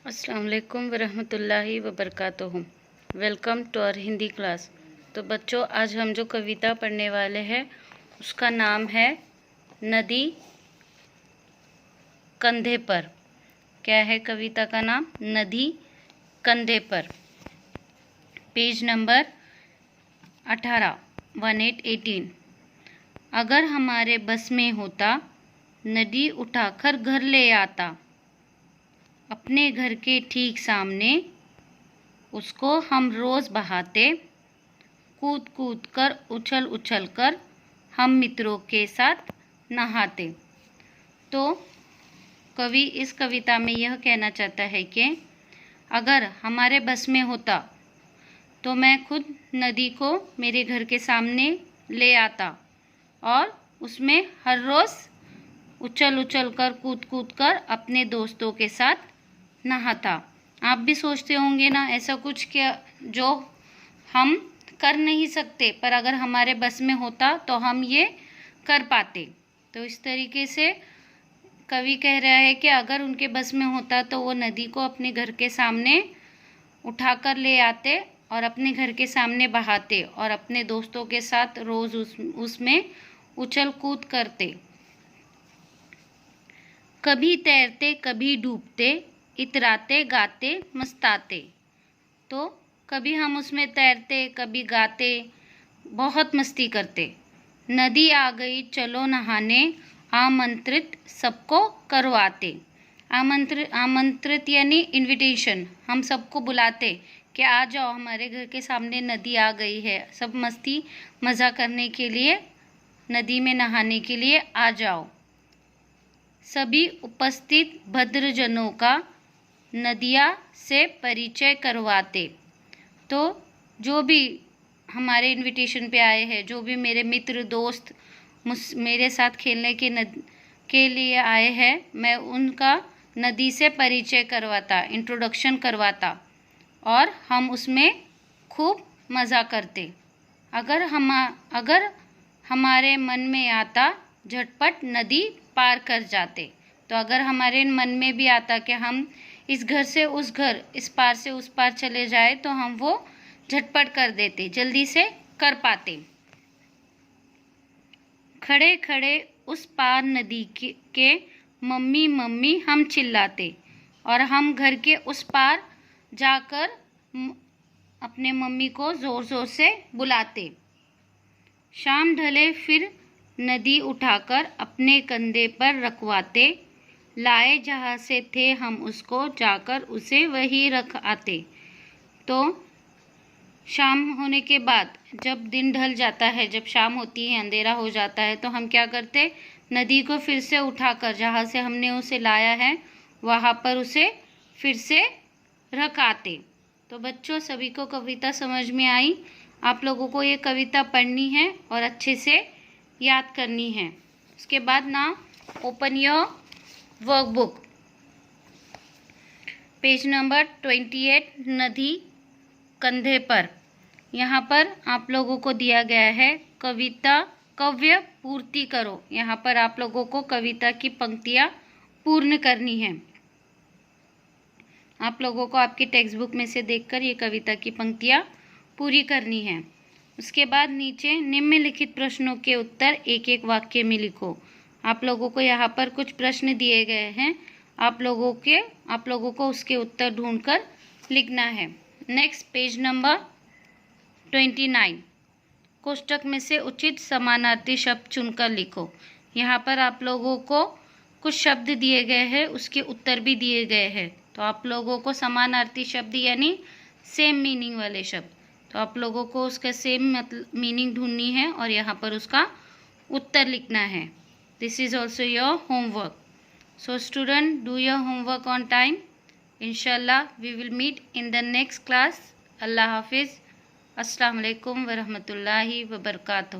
अस्सलाम वालेकुम वरहमतुल्लाहि वबरकातुहू। Welcome to our Hindi class. तो बच्चों, आज हम जो कविता पढ़ने वाले हैं उसका नाम है नदी कंधे पर। क्या है कविता का नाम? नदी कंधे पर। Page number 18, 18। अगर हमारे बस में होता, नदी उठाकर घर ले आता, अपने घर के ठीक सामने उसको हम रोज़ बहाते, कूद कूद कर उछल उछल कर हम मित्रों के साथ नहाते। तो कवि इस कविता में यह कहना चाहता है कि अगर हमारे बस में होता तो मैं खुद नदी को मेरे घर के सामने ले आता और उसमें हर रोज़ उछल उछल कर कूद कूद कर अपने दोस्तों के साथ नहाता। आप भी सोचते होंगे ना ऐसा कुछ क्या जो हम कर नहीं सकते, पर अगर हमारे बस में होता तो हम ये कर पाते। तो इस तरीके से कवि कह रहा है कि अगर उनके बस में होता तो वो नदी को अपने घर के सामने उठाकर ले आते और अपने घर के सामने बहाते और अपने दोस्तों के साथ रोज़ उसमें उछल कूद करते। कभी तैरते कभी डूबते, इतराते गाते मस्ताते। तो कभी हम उसमें तैरते, कभी गाते, बहुत मस्ती करते। नदी आ गई चलो नहाने, आमंत्रित सबको करवाते। आमंत्रित यानी इनविटेशन, हम सबको बुलाते कि आ जाओ, हमारे घर के सामने नदी आ गई है, सब मस्ती मज़ा करने के लिए नदी में नहाने के लिए आ जाओ। सभी उपस्थित भद्रजनों का नदिया से परिचय करवाते। तो जो भी हमारे इनविटेशन पे आए हैं, जो भी मेरे मित्र दोस्त मेरे साथ खेलने के लिए आए हैं, मैं उनका नदी से परिचय करवाता, इंट्रोडक्शन करवाता और हम उसमें खूब मज़ा करते। अगर हमारे मन में आता, झटपट नदी पार कर जाते। तो अगर हमारे मन में भी आता कि हम इस घर से उस घर, इस पार से उस पार चले जाए, तो हम वो झटपट कर देते, जल्दी से कर पाते। खड़े खड़े उस पार नदी के मम्मी मम्मी हम चिल्लाते और हम घर के उस पार जाकर अपने मम्मी को ज़ोर ज़ोर से बुलाते। शाम ढले फिर नदी उठाकर अपने कंधे पर रखवाते, लाए जहाँ से थे हम उसको जाकर उसे वही रख आते। तो शाम होने के बाद जब दिन ढल जाता है, जब शाम होती है, अंधेरा हो जाता है, तो हम क्या करते, नदी को फिर से उठाकर जहाँ से हमने उसे लाया है वहाँ पर उसे फिर से रख आते। तो बच्चों, सभी को कविता समझ में आई? आप लोगों को ये कविता पढ़नी है और अच्छे से याद करनी है। उसके बाद ना open your workbook, page number 28, नदी कंधे पर। यहाँ पर आप लोगों को दिया गया है काव्य पूर्ति करो। यहाँ पर आप लोगों को कविता की पंक्तियाँ पूर्ण करनी है। आप लोगों को आपकी टेक्स्ट बुक में से देखकर ये कविता की पंक्तियाँ पूरी करनी है। उसके बाद नीचे निम्नलिखित प्रश्नों के उत्तर एक एक वाक्य में लिखो। आप लोगों को यहाँ पर कुछ प्रश्न दिए गए हैं, आप लोगों को उसके उत्तर ढूंढकर लिखना है। नेक्स्ट, पेज नंबर 29, कोष्टक में से उचित समानार्थी शब्द चुनकर लिखो। यहाँ पर आप लोगों को कुछ शब्द दिए गए हैं, उसके उत्तर भी दिए गए हैं। तो आप लोगों को समानार्थी शब्द यानी सेम मीनिंग वाले शब्द, तो आप लोगों को उसका सेम मीनिंग ढूंढनी है और यहाँ पर उसका उत्तर लिखना है। This is also your homework. So student, do your homework on time. इंशाल्लाह we will meet in the next class. अल्लाह हाफिज़। अस्सलाम वालेकुम वरहमतुल्लाहि वबरकातुहू।